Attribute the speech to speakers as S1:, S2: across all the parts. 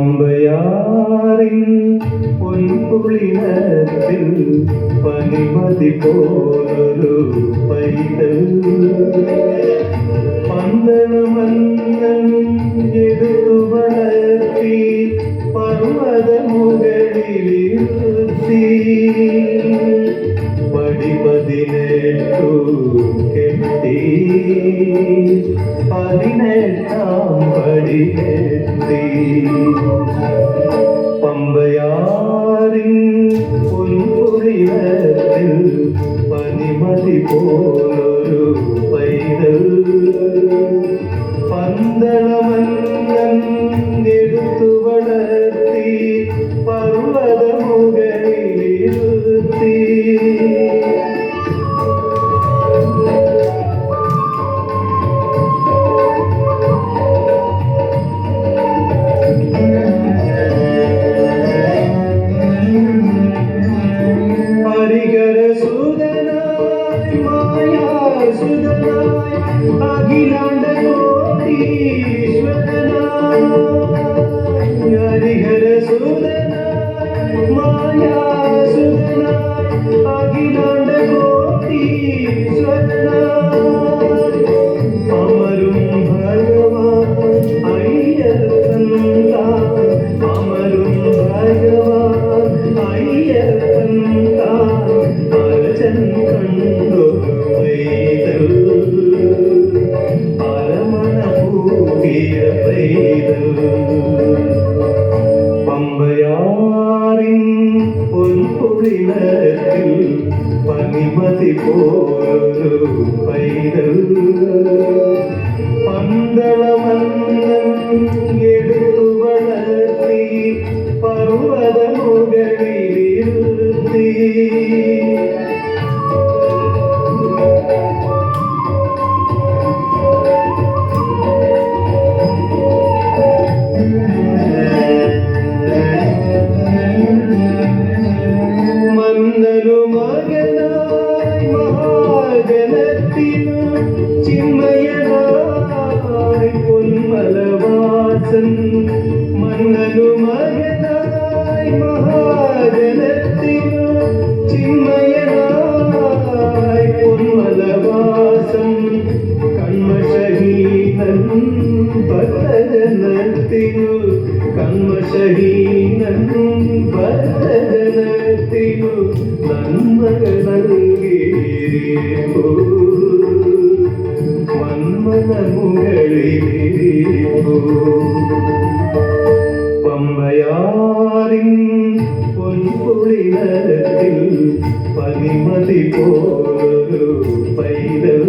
S1: പമ്പയാറിൻ പൊൻകുളിനത്തിൽ പനിമതി പോലൊരു പൈതൽ പന്തളമന്നൻ എടുത്തു വളർത്തി പർവ്വതമുകളിലിരുത്തി പടിപതിനെട്ടു കെട്ടി 18-ാം പടി കെട്ടി പമ്പയാറിൻ പൊൻകുളിനത്തിൽ പനിമതി പോലൊരു പൈതൽ പന്തളമന്നൻ എടുത്തു വളർത്തി പർവ്വതമുകളിലിരുത്തി അഖിലാണ്ട കോടീശ്വരനായ ഹരിഹര സുതനായ മായാസുതനായ അഖിലാണ്ട കോടീശ്വരനായ അമരും ഭഗവാൻ അയ്യപ്പൻ അമരും ഭഗവാൻ അയ്യപ്പൻ അരജൻ കണ്ടു പമ്പയാറിൻ പൊൻകുളിനത്തിൽ പനിമതി പോലൊരു പൈതൽ പന്തളമന്നൻ എടുത്തു വളർത്തി പർവ്വതമുകളിലിരുത്തി ചിന്മയനായി പൊന്മലവാസൻ മന്നനു മകനായി മഹാജനത്തിനു ചിന്മയനായി പൊന്മലവാസൻ കന്മഷഹീനൻ ഭക്തജനത്തിനു കന്മഷഹീനൻ ഭക്തജനത്തിനു നന്മകൾ നൽകിയിരിപ്പോ പമ്പയാറിൻ പൊൻകുളിനത്തിൽ പനിമതി പോലൊരു പൈതൽ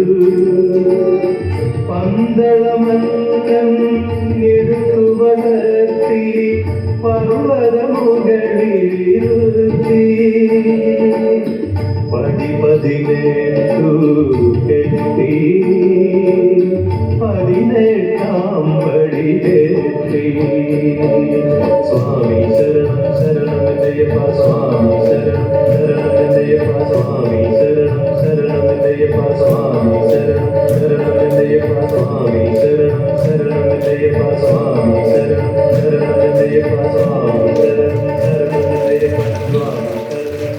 S1: പന്തളമന്നൻ എടുത്തു വളർത്തി പർവ്വതമുകളിലിരുത്തി പതിനെട്ടു കെട്ടി 18-ാം പടി കെട്ടി സ്വാമി ശരണം ശരണമയ്യപ്പ സ്വാമി ശരണം ശരണമയ്യപ്പ സ്വാമി ശരണം ശരണമയ്യപ്പ സ്വാമി ശരണം ശരണമയ്യപ്പ സ്വാമി ശരണം ശരണമയ്യപ്പ സ്വാമി